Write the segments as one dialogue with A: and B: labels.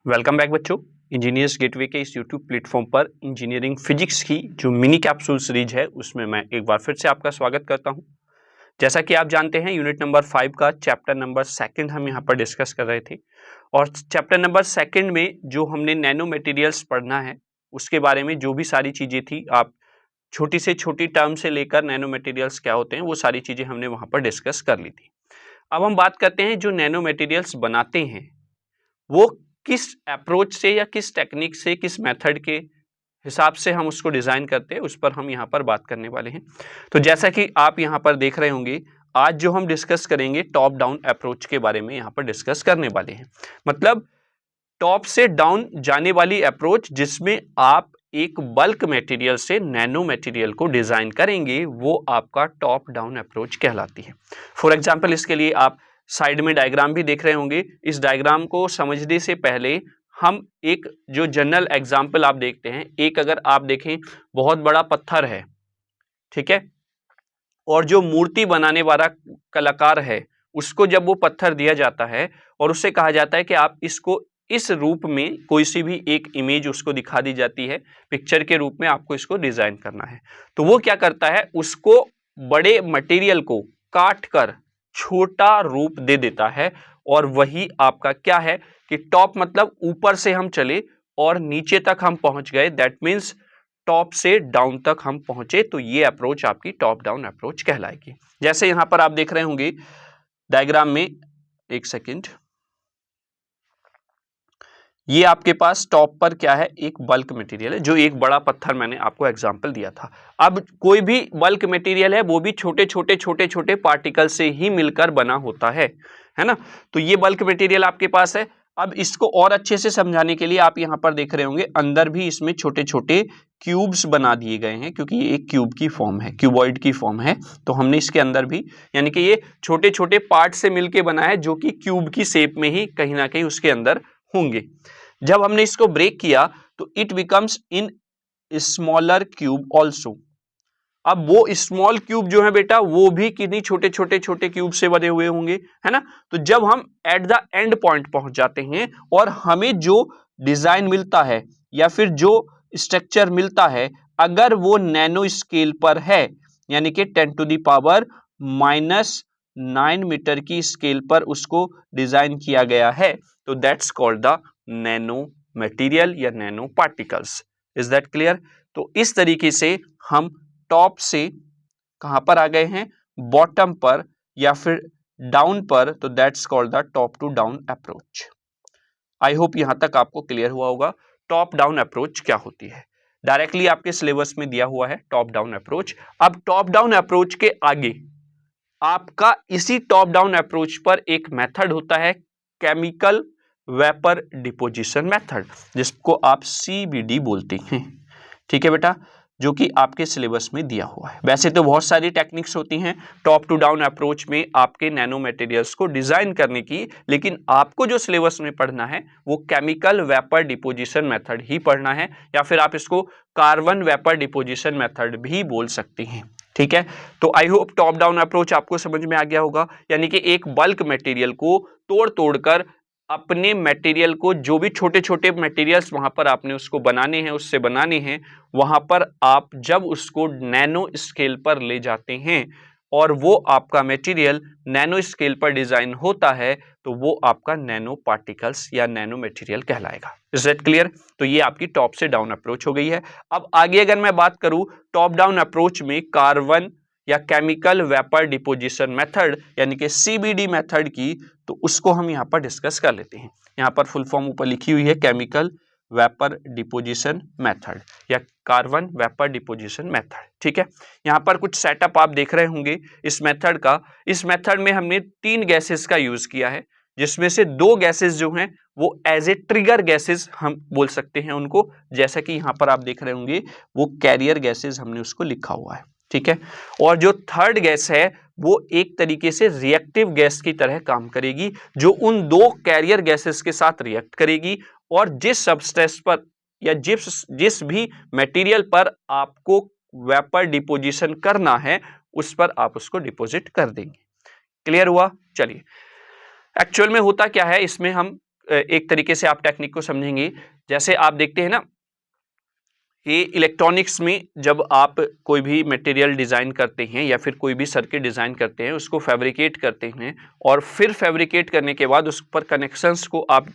A: Welcome back बच्चों। Engineers gateway के इस यूट्यूब प्लेटफॉर्म पर इंजीनियरिंग फिजिक्स की जो मिनी कैप्सूल सीरीज है उसमें मैं एक बार फिर से आपका स्वागत करता हूं। जैसा कि आप जानते हैं यूनिट नंबर 5 का चैप्टर नंबर 2 हम यहां पर डिस्कस कर रहे थे और चैप्टर नंबर 2 में जो हमने नैनो मटेरियल्स पढ़ना है उसके बारे में जो भी सारी चीज़ें थी, आप छोटी से छोटी टर्म से लेकर नैनो मटेरियल्स क्या होते हैं वो सारी चीज़ें हमने वहाँ पर डिस्कस कर ली थी। अब हम बात करते हैं जो नैनो मटेरियल्स बनाते हैं वो किस अप्रोच से या किस टेक्निक से, किस मेथड के हिसाब से हम उसको डिज़ाइन करते हैं, उस पर हम यहाँ पर बात करने वाले हैं। तो जैसा कि आप यहाँ पर देख रहे होंगे, आज जो हम डिस्कस करेंगे टॉप डाउन अप्रोच के बारे में यहाँ पर डिस्कस करने वाले हैं। मतलब टॉप से डाउन जाने वाली अप्रोच जिसमें आप एक बल्क मटेरियल से नैनो मटेरियल को डिज़ाइन करेंगे, वो आपका टॉप डाउन अप्रोच कहलाती है। फॉर एग्जाम्पल इसके लिए आप साइड में डायग्राम भी देख रहे होंगे। इस डायग्राम को समझने से पहले हम एक जो जनरल एग्जाम्पल आप देखते हैं, एक अगर आप देखें बहुत बड़ा पत्थर है, ठीक है, और जो मूर्ति बनाने वाला कलाकार है उसको जब वो पत्थर दिया जाता है और उससे कहा जाता है कि आप इसको इस रूप में कोई सी भी एक इमेज उसको दिखा दी जाती है, पिक्चर के रूप में आपको इसको डिजाइन करना है, तो वो क्या करता है, उसको बड़े मटेरियल को काट कर छोटा रूप दे देता है। और वही आपका क्या है कि टॉप, मतलब ऊपर से हम चले और नीचे तक हम पहुंच गए, दैट मीन्स टॉप से डाउन तक हम पहुंचे, तो ये अप्रोच आपकी टॉप डाउन अप्रोच कहलाएगी। जैसे यहां पर आप देख रहे होंगे डायग्राम में, एक सेकंड, ये आपके पास टॉप पर क्या है, एक बल्क मटेरियल है, जो एक बड़ा पत्थर मैंने आपको एग्जांपल दिया था। अब कोई भी बल्क मटेरियल है वो भी छोटे छोटे पार्टिकल से ही मिलकर बना होता है ना। तो ये बल्क मटेरियल आपके पास है। अब इसको और अच्छे से समझाने के लिए आप यहां पर देख रहे होंगे अंदर भी इसमें छोटे छोटे क्यूब्स बना दिए गए हैं, क्योंकि ये एक क्यूब की फॉर्म है, क्यूबॉइड की फॉर्म है, तो हमने इसके अंदर भी, यानी कि ये छोटे छोटे पार्ट से मिलकर बना है जो कि क्यूब की शेप में ही कहीं ना कहीं उसके अंदर होंगे। जब हमने इसको ब्रेक किया तो it becomes in smaller cube also. अब वो स्मॉल क्यूब जो है बेटा, वो भी किन्हीं छोटे क्यूब से बने हुए होंगे, है ना। तो जब हम एट द एंड पॉइंट पहुंच जाते हैं और हमें जो डिजाइन मिलता है या फिर जो स्ट्रक्चर मिलता है, अगर वो नैनो स्केल पर है, यानी कि 10⁻⁻⁹ मीटर की स्केल पर उसको डिजाइन किया गया है, तो that's called the nano material या nano particles. Is that clear? तो इस तरीके से हम टॉप से कहां पर आ गए हैं, बॉटम पर या फिर डाउन पर, तो that's called the top to down approach. I hope यहां तक आपको क्लियर हुआ होगा टॉप डाउन अप्रोच क्या होती है। डायरेक्टली आपके सिलेबस में दिया हुआ है टॉप डाउन अप्रोच। अब टॉप डाउन अप्रोच के आगे आपका इसी टॉप डाउन अप्रोच पर एक मेथड होता है, केमिकल वेपर डिपोजिशन मेथड, जिसको आप CVD बोलते हैं, ठीक है बेटा, जो कि आपके सिलेबस में दिया हुआ है। वैसे तो बहुत सारी टेक्निक्स होती हैं टॉप टू डाउन अप्रोच में आपके नैनो मटेरियल्स को डिजाइन करने की, लेकिन आपको जो सिलेबस में पढ़ना है वो केमिकल वेपर डिपोजिशन मेथड ही पढ़ना है, या फिर आप इसको कार्बन वेपर डिपोजिशन मेथड भी बोल सकते हैं, ठीक है। तो I hope top down approach आपको समझ में आ गया होगा, यानी कि एक बल्क मटेरियल को तोड़ तोड़कर अपने मटेरियल को, जो भी छोटे छोटे मटेरियल्स वहां पर आपने उसको बनाने हैं, उससे बनाने हैं, वहां पर आप जब उसको नैनो स्केल पर ले जाते हैं और वो आपका मटेरियल नैनो स्केल पर डिजाइन होता है, तो वो आपका नैनो पार्टिकल्स या नैनो मटेरियल कहलाएगा। Is that clear? तो ये आपकी टॉप से डाउन अप्रोच हो गई है। अब आगे अगर मैं बात करूं टॉप डाउन अप्रोच में कार्बन या केमिकल वेपर डिपोजिशन मेथड यानी कि CVD मेथड की, तो उसको हम यहां पर डिस्कस कर लेते हैं। यहां पर फुल फॉर्म ऊपर लिखी हुई है, केमिकल वेपर डिपोजिशन मेथड या कार्बन वेपर डिपोजिशन मेथड, ठीक है। यहां पर कुछ सेटअप आप देख रहे होंगे इस मेथड का। इस मेथड में हमने 3 गैसेस का यूज किया है, जिसमें से 2 गैसेस जो हैं वो एज ए ट्रिगर गैसेस हम बोल सकते हैं उनको, जैसा कि यहां पर आप देख रहे होंगे वो कैरियर गैसेस हमने उसको लिखा हुआ है, ठीक है। और जो थर्ड गैस है वो एक तरीके से रिएक्टिव गैस की तरह काम करेगी, जो उन 2 कैरियर गैसेस के साथ रिएक्ट करेगी और जिस सबस्टेंस पर या जिस भी मटेरियल पर आपको वेपर डिपोजिशन करना है उस पर आप उसको डिपॉजिट कर देंगे। क्लियर हुआ? चलिए, एक्चुअल में होता क्या है, इसमें हम एक तरीके से आप टेक्निक को समझेंगे, जैसे आप देखते हैं ना, ये इलेक्ट्रॉनिक्स में जब आप कोई भी मटेरियल डिज़ाइन करते हैं या फिर कोई भी सर्किट डिज़ाइन करते हैं, उसको फैब्रिकेट करते हैं और फिर फैब्रिकेट करने के बाद उस पर कनेक्शंस को आप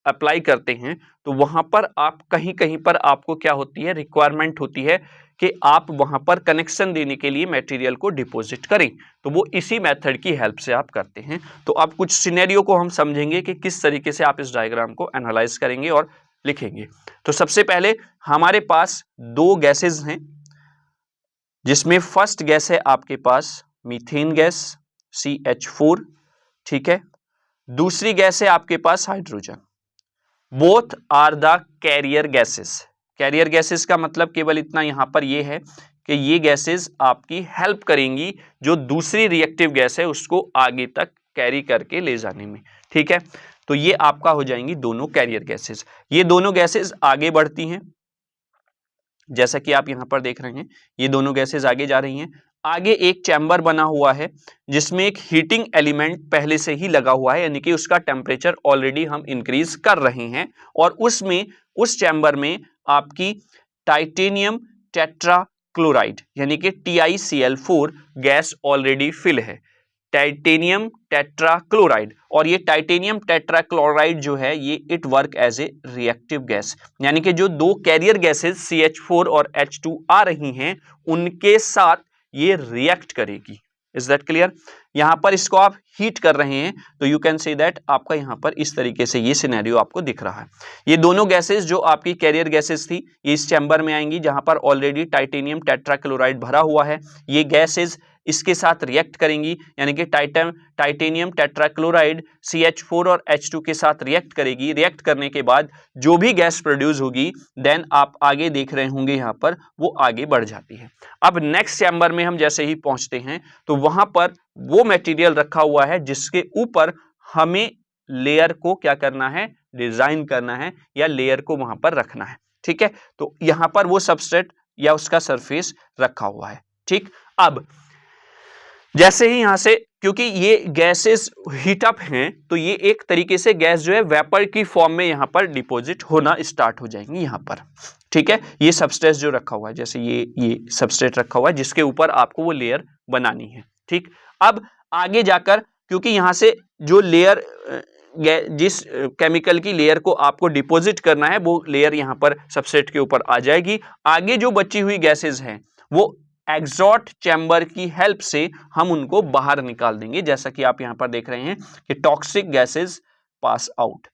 A: अप्लाई करते हैं, तो वहाँ पर आप कहीं कहीं पर आपको क्या होती है, रिक्वायरमेंट होती है कि आप वहाँ पर कनेक्शन देने के लिए मटेरियल को डिपॉजिट करें, तो वो इसी मेथड की हेल्प से आप करते हैं। तो अब कुछ सिनेरियो को हम समझेंगे कि किस तरीके से आप इस डायग्राम को एनालाइज करेंगे और लिखेंगे। तो सबसे पहले हमारे पास दो गैसेज हैं, जिसमें फर्स्ट गैस है आपके पास मीथेन गैस CH4, ठीक है। दूसरी गैस है आपके पास hydrogen. Both are the carrier gases. Carrier gases का मतलब केवल इतना यहां पर यह है कि ये गैसेस आपकी हेल्प करेंगी जो दूसरी रिएक्टिव गैस है उसको आगे तक कैरी करके ले जाने में, ठीक है। तो ये आपका हो जाएंगी दोनों कैरियर गैसेस। ये दोनों गैसेस आगे बढ़ती हैं, जैसा कि आप यहां पर देख रहे हैं, ये दोनों गैसेस आगे जा रही हैं। आगे एक चैम्बर बना हुआ है जिसमें एक हीटिंग एलिमेंट पहले से ही लगा हुआ है, यानी कि उसका टेम्परेचर ऑलरेडी हम इंक्रीज कर रहे हैं और उसमें उस चैम्बर में आपकी टाइटेनियम टेट्राक्लोराइड यानी कि TiCl4 गैस ऑलरेडी फिल है। टाइटेनियम टेट्राक्लोराइड, और ये टाइटेनियम टेट्राक्लोराइड जो है ये it work as a reactive gas, यानी कि जो दो कैरियर गैसेस CH4 और H2 आ रही हैं उनके साथ ये रिएक्ट करेगी। Is that clear? यहां पर इसको आप हीट कर रहे हैं तो यू कैन से दैट आपका यहां पर इस तरीके से ये सिनेरियो आपको दिख रहा है। ये दोनों गैसेस जो आपकी कैरियर गैसेस थी ये इस चैम्बर में आएंगी जहां पर ऑलरेडी टाइटेनियम टेट्राक्लोराइड भरा हुआ है। ये गैसेस इसके साथ रिएक्ट करेंगी, यानी कि टाइटेनियम टेट्राक्लोराइड CH4 और H2 के साथ रिएक्ट करेगी। रिएक्ट करने के बाद जो भी गैस प्रोड्यूस होगी देन आप आगे देख रहे होंगे यहां पर वो आगे बढ़ जाती है। अब नेक्स्ट चैम्बर में हम जैसे ही पहुंचते हैं तो वहां पर वो मटेरियल रखा हुआ है जिसके ऊपर हमें लेयर को क्या करना है, डिजाइन करना है या लेयर को वहां पर रखना है, ठीक है। तो यहां पर वो सबस्ट्रेट या उसका सरफेस रखा हुआ है, ठीक। अब जैसे ही यहां से, क्योंकि ये गैसेस हीटअप हैं तो ये एक तरीके से गैस जो है वेपर की फॉर्म में यहां पर डिपॉजिट होना स्टार्ट हो जाएंगी यहां पर, ठीक है। ये सबस्ट्रेट जो रखा हुआ है, जैसे ये सबस्ट्रेट रखा हुआ है जिसके ऊपर आपको वो लेयर बनानी है, ठीक। अब आगे जाकर क्योंकि यहां से जो लेयर जिस केमिकल की लेयर को आपको डिपॉजिट करना है वो लेयर यहां पर सबस्ट्रेट के ऊपर आ जाएगी। आगे जो बची हुई गैसेस हैं वो एग्जॉस्ट चैम्बर की हेल्प से हम उनको बाहर निकाल देंगे, जैसा कि आप यहां पर देख रहे हैं कि toxic gases pass out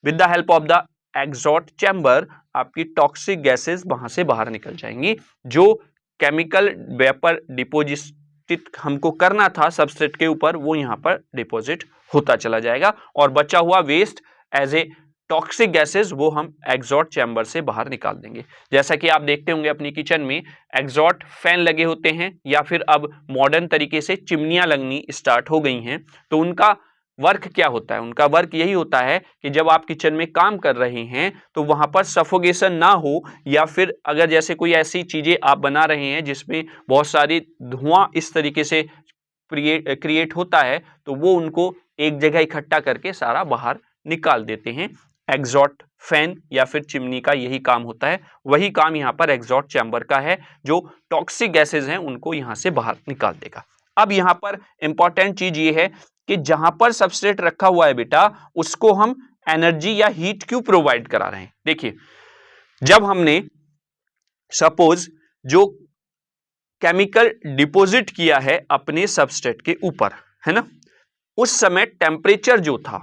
A: with the help of the exhaust chamber. आपकी टॉक्सिक गैसेस वहां से बाहर निकल जाएंगी। जो केमिकल वेपर डिपॉजिट हमको करना था सबस्ट्रेट के ऊपर वो यहां पर डिपॉजिट होता चला जाएगा और बचा हुआ waste as a toxic gases वो हम एग्जॉस्ट चैम्बर से बाहर निकाल देंगे। जैसा कि आप देखते होंगे अपनी किचन में एग्जॉस्ट फैन लगे होते हैं या फिर अब मॉडर्न तरीके से चिमनियां लगनी स्टार्ट हो गई हैं, तो उनका वर्क क्या होता है? उनका वर्क यही होता है कि जब आप किचन में काम कर रहे हैं तो वहां पर सफोकेशन ना हो, या फिर अगर जैसे कोई ऐसी चीजें आप बना रहे हैं जिसमें बहुत सारी धुआं इस तरीके से क्रिएट होता है तो वो उनको एक जगह इकट्ठा करके सारा बाहर निकाल देते हैं। एग्जॉस्ट फैन या फिर चिमनी का यही काम होता है, वही काम यहाँ पर एग्जॉस्ट चैम्बर का है जो टॉक्सिक गैसेज हैं उनको यहाँ से बाहर निकाल देगा। अब यहाँ पर इंपॉर्टेंट चीज ये है कि जहां पर सबस्ट्रेट रखा हुआ है बेटा उसको हम एनर्जी या हीट क्यों प्रोवाइड करा रहे हैं। देखिए जब हमने सपोज जो केमिकल डिपॉजिट किया है अपने सबस्ट्रेट के ऊपर, है ना, उस समय टेम्परेचर जो था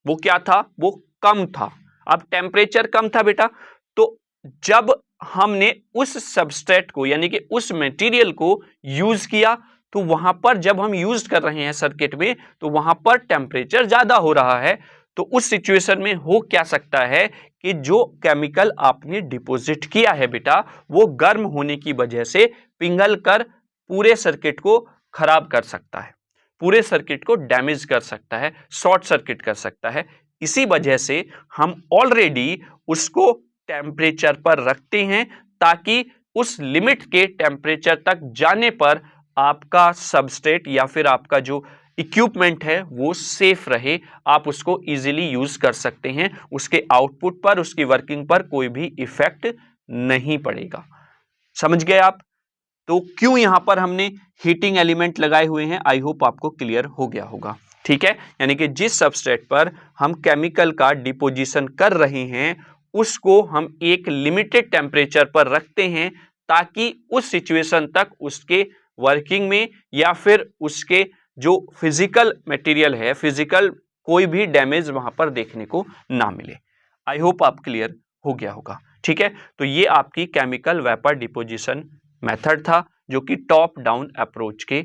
A: वो क्या था, वो कम था। अब टेम्परेचर कम था बेटा, तो जब हमने उस सबस्ट्रेट को यानी कि उस मटेरियल को यूज किया तो वहां पर जब हम यूज कर रहे हैं सर्किट में तो वहां पर टेम्परेचर ज्यादा हो रहा है, तो उस सिचुएशन में हो क्या सकता है कि जो केमिकल आपने डिपॉजिट किया है बेटा वो गर्म होने की वजह से पिघल कर पूरे सर्किट को खराब कर सकता है, पूरे सर्किट को डैमेज कर सकता है, शॉर्ट सर्किट कर सकता है। इसी वजह से हम ऑलरेडी उसको टेम्परेचर पर रखते हैं ताकि उस लिमिट के टेम्परेचर तक जाने पर आपका सबस्ट्रेट या फिर आपका जो इक्विपमेंट है वो सेफ रहे, आप उसको इजीली यूज कर सकते हैं, उसके आउटपुट पर, उसकी वर्किंग पर कोई भी इफेक्ट नहीं पड़ेगा। समझ गए आप? तो क्यों यहां पर हमने हीटिंग एलिमेंट लगाए हुए हैं, आई होप आपको क्लियर हो गया होगा। ठीक है, यानी कि जिस सबस्ट्रेट पर हम केमिकल का डिपोजिशन कर रहे हैं उसको हम एक लिमिटेड टेम्परेचर पर रखते हैं ताकि उस सिचुएशन तक उसके वर्किंग में या फिर उसके जो फिजिकल मटेरियल है, फिजिकल कोई भी डैमेज वहां पर देखने को ना मिले। आई होप आप क्लियर हो गया होगा। ठीक है, तो ये आपकी केमिकल वेपर डिपोजिशन मेथड था जो कि टॉप डाउन अप्रोच के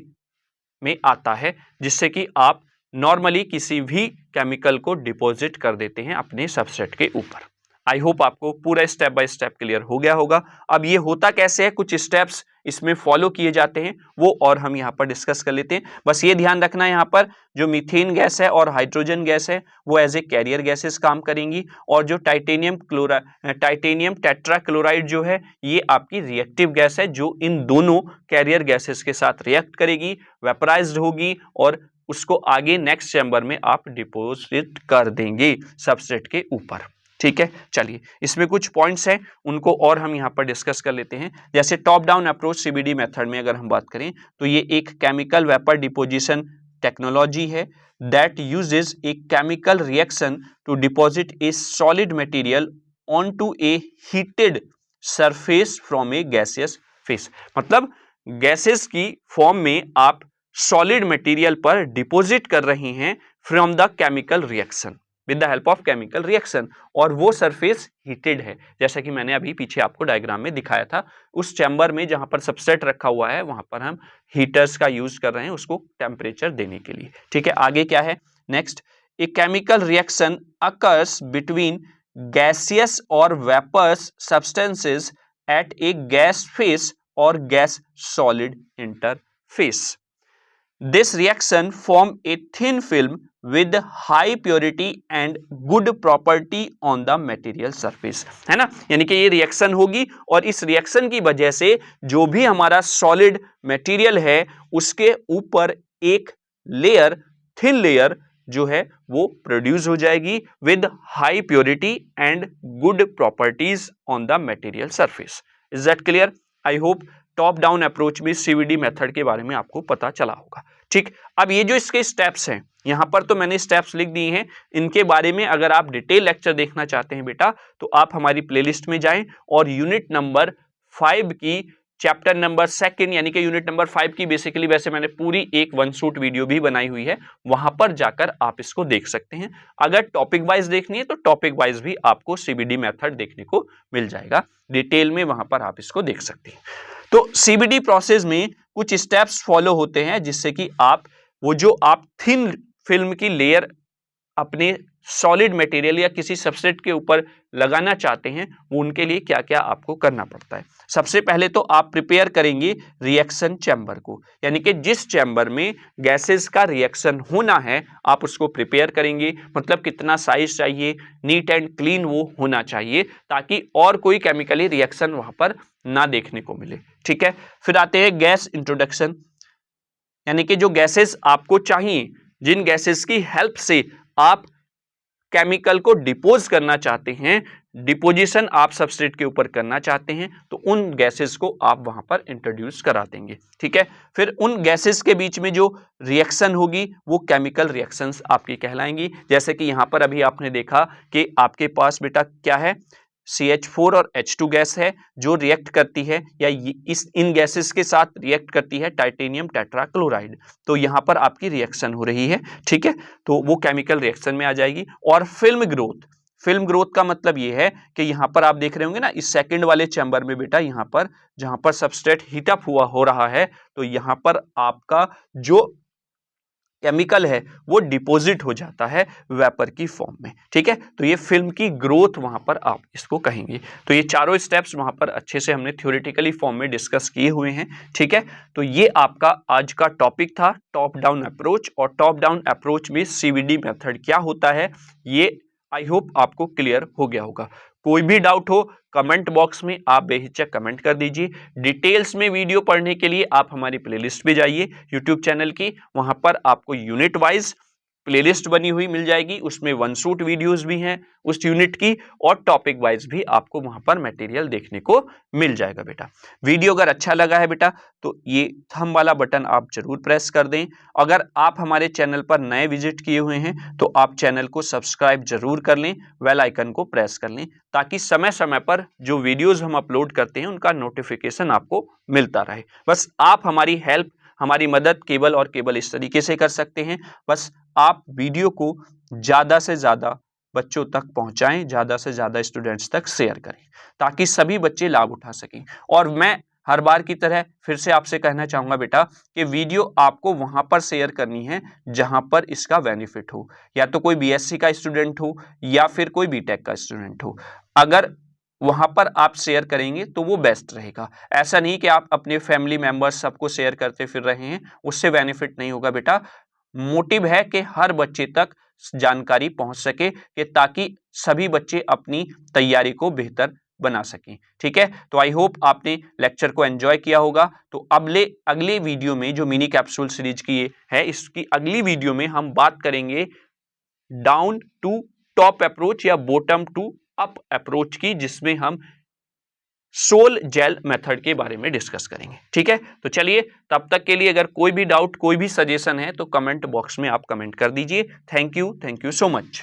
A: में आता है, जिससे कि आप नॉर्मली किसी भी केमिकल को डिपॉजिट कर देते हैं अपने सबस्ट्रेट के ऊपर। आई होप आपको पूरा स्टेप बाय स्टेप क्लियर हो गया होगा। अब ये होता कैसे है, कुछ स्टेप्स इसमें फॉलो किए जाते हैं वो और हम यहाँ पर डिस्कस कर लेते हैं। बस ये ध्यान रखना है यहाँ पर जो मीथेन गैस है और हाइड्रोजन गैस है वो एज ए कैरियर गैसेस काम करेंगी, और जो टाइटेनियम टेट्राक्लोराइड जो है ये आपकी रिएक्टिव गैस है जो इन दोनों कैरियर गैसेस के साथ रिएक्ट करेगी, वेपराइज्ड होगी और उसको आगे नेक्स्ट चैम्बर में आप डिपोजिट कर देंगे सबस्ट्रेट के ऊपर। ठीक है, चलिए इसमें कुछ पॉइंट्स हैं उनको और हम यहां पर डिस्कस कर लेते हैं। जैसे top down approach CBD method में अगर हम बात करें तो ये एक केमिकल वेपर डिपोजिशन टेक्नोलॉजी है that uses a chemical reaction to deposit a solid material onto a heated surface from a gaseous phase. मतलब गैसेस की फॉर्म में आप सॉलिड मटेरियल पर डिपॉजिट कर रहे हैं from the chemical reaction with the help of chemical reaction, और वो सरफेस हीटेड है, जैसा कि मैंने अभी पीछे आपको डायग्राम में दिखाया था। उस चैम्बर में जहां पर सबस्ट्रेट रखा हुआ है वहां पर हम हीटर्स का यूज कर रहे हैं उसको टेम्परेचर देने के लिए। ठीक है, आगे क्या है नेक्स्ट, ए chemical reaction occurs between gaseous और वेपर्स सब्सटेंसेस एट ए गैस फेस और gas solid interface. This reaction form a thin film with high purity and good property on the material surface, है ना। यानी कि ये रिएक्शन होगी और इस रिएक्शन की वजह से जो भी हमारा सॉलिड मटेरियल है उसके ऊपर एक लेयर, थिन लेयर जो है वो प्रोड्यूस हो जाएगी with high purity and good properties on the material surface. Is that clear? I hope top down approach में सीवीडी मेथड के बारे में आपको पता चला होगा। ठीक, अब ये जो इसके स्टेप्स हैं यहां पर तो मैंने स्टेप्स लिख दिए हैं, इनके बारे में अगर आप डिटेल लेक्चर देखना चाहते हैं बेटा तो आप हमारी प्लेलिस्ट में जाएं और यूनिट नंबर 5 की चैप्टर नंबर 2 यानी कि यूनिट नंबर 5 की बेसिकली वैसे मैंने पूरी एक वन शॉट वीडियो भी बनाई हुई है, वहां पर जाकर आप इसको देख सकते हैं। अगर टॉपिक वाइज देखनी है तो टॉपिक वाइज भी आपको सीबीडी मेथड देखने को मिल जाएगा, डिटेल में वहां पर आप इसको देख सकते हैं। तो सीबीडी प्रोसेस में कुछ स्टेप्स फॉलो होते हैं जिससे कि आप वो जो आप थिन फिल्म की लेयर अपने सॉलिड मटेरियल या किसी सबस्ट्रेट के ऊपर लगाना चाहते हैं वो उनके लिए क्या क्या आपको करना पड़ता है। सबसे पहले तो आप प्रिपेयर करेंगे रिएक्शन चैम्बर को, यानी कि जिस चैम्बर में गैसेस का रिएक्शन होना है आप उसको प्रिपेयर करेंगे। मतलब कितना साइज चाहिए, नीट एंड क्लीन वो होना चाहिए ताकि और कोई केमिकली रिएक्शन वहां पर ना देखने को मिले। ठीक है, फिर आते हैं गैस इंट्रोडक्शन, यानी कि जो गैसेस आपको चाहिए, जिन गैसेस की हेल्प से आप केमिकल को डिपोज करना चाहते हैं, डिपोजिशन आप सबस्ट्रेट के ऊपर करना चाहते हैं, तो उन गैसेस को आप वहां पर इंट्रोड्यूस करा देंगे। ठीक है, फिर उन गैसेस के बीच में जो रिएक्शन होगी वो केमिकल रिएक्शंस आपकी कहलाएंगी। जैसे कि यहां पर अभी आपने देखा कि आपके पास बेटा क्या है, CH4 और H2 गैस है जो रिएक्ट करती है या इन गैसेस के साथ रिएक्ट करती है टाइटेनियम टेट्राक्लोराइड, तो यहां पर आपकी रिएक्शन हो रही है। ठीक है, तो वो केमिकल रिएक्शन में आ जाएगी। और फिल्म ग्रोथ का मतलब ये है कि यहां पर आप देख रहे होंगे ना इस सेकंड वाले चैम्बर में बेटा, यहां पर जहां पर सबस्ट्रेट हीटअप हुआ हो रहा है तो यहां पर आपका जो केमिकल है वो डिपॉजिट हो जाता है वेपर की फॉर्म में। ठीक है, तो ये फिल्म की ग्रोथ वहां पर आप इसको कहेंगे। तो ये चारों स्टेप्स वहां पर अच्छे से हमने थ्योरेटिकली फॉर्म में डिस्कस किए हुए हैं। ठीक है, तो ये आपका आज का टॉपिक था टॉप डाउन अप्रोच, और टॉप डाउन अप्रोच में सीवीडी मेथड क्या होता है ये आई होप आपको क्लियर हो गया होगा। कोई भी डाउट हो कमेंट बॉक्स में आप बेहिचक कमेंट कर दीजिए। डिटेल्स में वीडियो पढ़ने के लिए आप हमारी प्लेलिस्ट पे जाइए यूट्यूब चैनल की, वहां पर आपको यूनिट वाइज प्लेलिस्ट बनी हुई मिल जाएगी, उसमें वन शूट वीडियोस भी हैं उस यूनिट की, और टॉपिक वाइज भी आपको वहां पर मटेरियल देखने को मिल जाएगा बेटा। वीडियो अगर अच्छा लगा है बेटा तो ये थंब वाला बटन आप जरूर प्रेस कर दें। अगर आप हमारे चैनल पर नए विजिट किए हुए हैं तो आप चैनल को सब्सक्राइब जरूर कर लें, बेल आइकन को प्रेस कर लें, ताकि समय समय पर जो वीडियोज हम अपलोड करते हैं उनका नोटिफिकेशन आपको मिलता रहे। बस आप हमारी हेल्प, हमारी मदद केवल और केवल इस तरीके से कर सकते हैं, बस आप वीडियो को ज्यादा से ज्यादा बच्चों तक पहुंचाएं, ज्यादा से ज्यादा स्टूडेंट्स तक शेयर करें, ताकि सभी बच्चे लाभ उठा सकें। और मैं हर बार की तरह फिर से आपसे कहना चाहूंगा बेटा कि वीडियो आपको वहां पर शेयर करनी है जहां पर इसका बेनिफिट हो, या तो कोई बीएससी का स्टूडेंट हो या फिर कोई बीटेक का स्टूडेंट हो। अगर वहां पर आप शेयर करेंगे तो वो बेस्ट रहेगा। ऐसा नहीं कि आप अपने फैमिली मेंबर्स सबको शेयर करते फिर रहे हैं, उससे बेनिफिट नहीं होगा बेटा। मोटिव है कि हर बच्चे तक जानकारी पहुंच सके, कि ताकि सभी बच्चे अपनी तैयारी को बेहतर बना सकें। ठीक है, तो आई होप आपने लेक्चर को एंजॉय किया होगा। तो अगले वीडियो में जो मिनी कैप्सूल सीरीज की है, इसकी अगली वीडियो में हम बात करेंगे डाउन टू टॉप अप्रोच या बॉटम टू अप अप्रोच की, जिसमें हम सोल जेल मेथड के बारे में डिस्कस करेंगे। ठीक है, तो चलिए तब तक के लिए अगर कोई भी डाउट, कोई भी सजेशन है तो कमेंट बॉक्स में आप कमेंट कर दीजिए। Thank you so much.